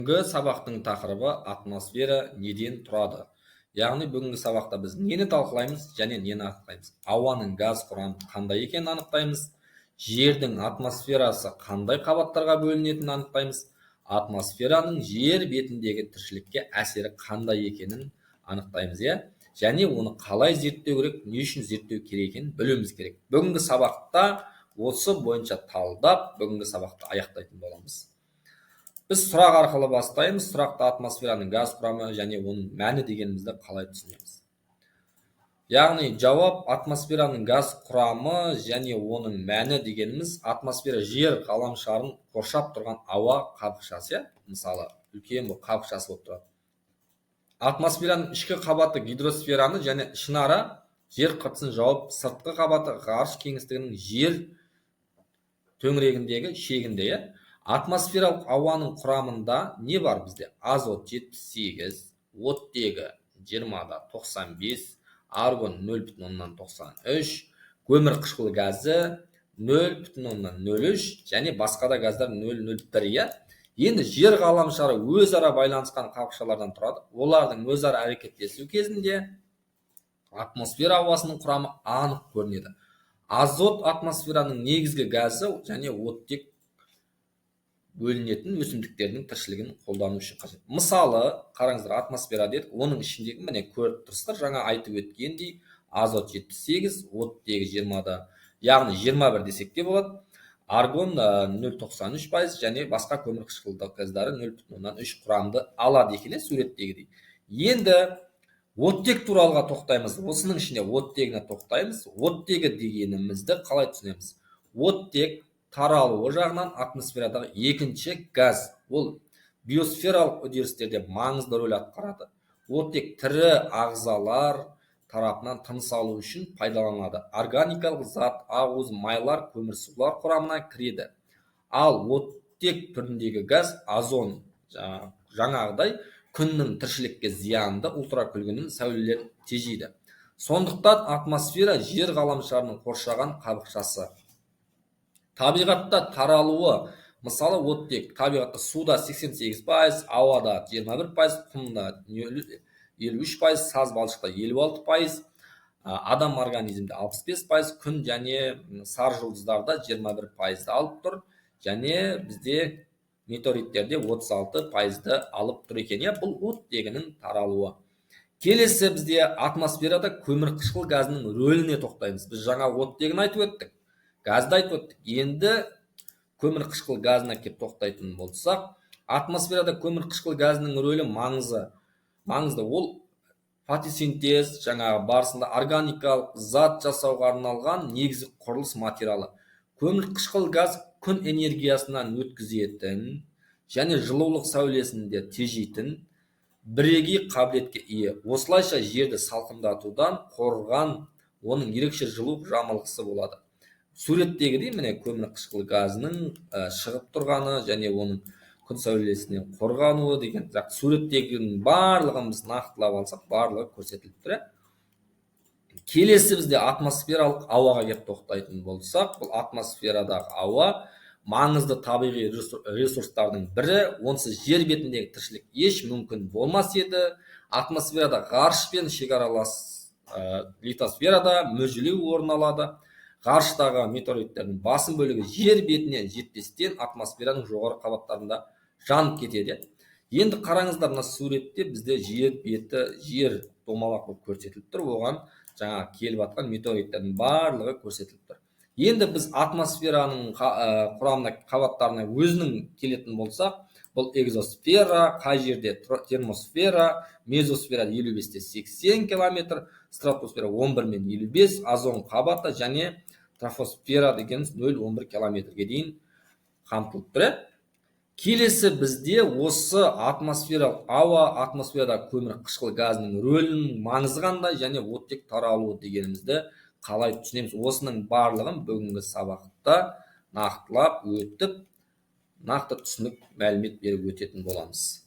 Бүгінгі сабақтың тақырыбы атмосфера неден тұрады? Яғни бүгінгі сабақта біз нені талқылаймыз және нені анықтаймыз? Ауаның газ құрамы қандай екенін анықтаймыз. Жердің атмосферасы қандай қабаттарға бөлінетінін анықтаймыз. Атмосфераның жер бетіндегі тіршілікке әсері қандай екенін анықтаймыз, және оны қалай зерттеу керек, не үшін зерттеу керек екенін білуіміз керек. Бүгінгі сабақта осы бойынша талдап, бүгінгі сабақты аяқтайтын боламыз. Біз сұрақ арқылы бастаймыз. Сұрақта атмосфераның газ құрамы және оның мәні дегенімізді қалай түсінеміз? Яғни жауап атмосфераның газ құрамы және оның мәні дегеніміз атмосфера жер ғаламшарын қоршап тұрған ауа қабықшасы, мысалы үлкен бір қабықшасы болып тұрады. Атмосфераның ішкі қабаты гидросфераны және ішінара жер қыртысын жауып, сыртқы қабаты ғарыш кеңістігінің жер төңірегіндегі шегінде. Атмосфералық ауаның құрамында не бар бізде? Азот 78, оттегі 20-да 95, аргон 0,93, көмір қышқыл газы 0,03 және басқа да газдар 0,01. Енді жер ғаламшары өзара байланысқан қабықшалардан тұрады. Олардың өзара әрекеттесу кезінде атмосфера ауасының құрамы анық көрінеді. Азот атмосфераның негізгі газы және оттек бөлінетін өсімдіктердің тіршілігін қолдану үшін қажет. Мысалы, қараңыздар, атмосфера дедік, оның ішіндегі міне көріп тұрсыздар, жаңа айтып өткендей, азот 78, оттегі 20-да, яғни 21 десек те болады, аргон 0,93% және басқа көмір қышқылды газдары 0,03 құрамды алады екен, суреттегідей. Енді оттек туралыға тоқтаймыз. Осының ішінде оттегіне тоқтаймыз. Оттегі дегенімізді қалай түсінеміз? Оттек таралуы жағынан атмосферадағы екінші газ. Ол биосфералық үдерістерде маңызды рөл атқарады. Оттек тірі ағзалар тарапынан тыныс алу үшін пайдаланылады. Органикалық зат, ақуыз, майлар, көмірсулар құрамына кіреді. Ал оттек түріндегі газ озон, жаңағыдай күннің тіршілікке зиянды ультракүлгіннің сәулелерін тежейді. Сондықтан атмосфера жер ғаламшарының қоршаған қабықшасы. Табиғатта таралуы, мысалы оттек табиғатта суда 88%, ауада 21%, құмда 53%, саз балшықта 56%, адам организмде 65%, күн және сар жұлдыздарда 21% алып тұр, және бізде метеориттерде 36% алып тұр екен. Бұл оттегінің таралуы. Келесі бізде атмосферада көмір қышқыл газының рөліне тоқтаймыз. Біз жаңа оттегін айтып өттік, газды айтып өттік. Енді көмір қышқыл газына кеп тоқтайтын болсақ, атмосферада көмір қышқыл газының рөлі маңызды. Ол фотосинтез жаңағы барысында органикалық зат жасауға арналған негізгі құрылыс материалы. Көмір қышқыл газ күн энергиясынан өткізетін және жылулық сәулесінде тежейтін бірегей қабілетке ие. Осылайша жерді салқындатудан қорған оның ерекше жылу жамылғысы болады. Суреттегідей міне көмір қышқыл газының шығып тұрғаны және оның күн сәулесінен қорғануы деген суреттегінің барлығын біз нақтылап алсақ, барлығы көрсетіліп тұр. Келесі бізде атмосфералық ауаға кеп тоқтайтын болсақ, бұл атмосферадағы ауа маңызды табиғи ресурстардың бірі, онсыз жер бетіндегі тіршілік еш мүмкін болмас еді. Атмосферада ғарышпен шекаралас литосферада мүжілу орын алады. Ғарыштағы метеориттердің басым бөлігі жер бетіне жетпестен атмосфераның жоғары қабаттарында жанып кетеді. Енді қараңыздар, мына суретте бізде жер беті, жер домалақ болып көрсетіліп тұр. Оған жаңа келіп атқан метеориттердің барлығы көрсетіліп тұр. Енді біз атмосфераның құрамына қабаттарына өзінің келетін болсақ, бұл экзосфера, қай жерде термосфера, мезосфера 55-те 80 километр, стратосфера 11 мен 55, озон қабаты және трофосфера деген 0,11 километрге дейін қамтылып тұр. Келесі бізде осы атмосфералық ауа, атмосферада көмір қышқыл газының рөлінің маңызы қандай және оттек таралуы дегенімізді қалай түсінеміз? Осының барлығын бүгінгі сабақта нақтылап өтіп, нақты түсінік мәлімет беріп өтетін боламыз.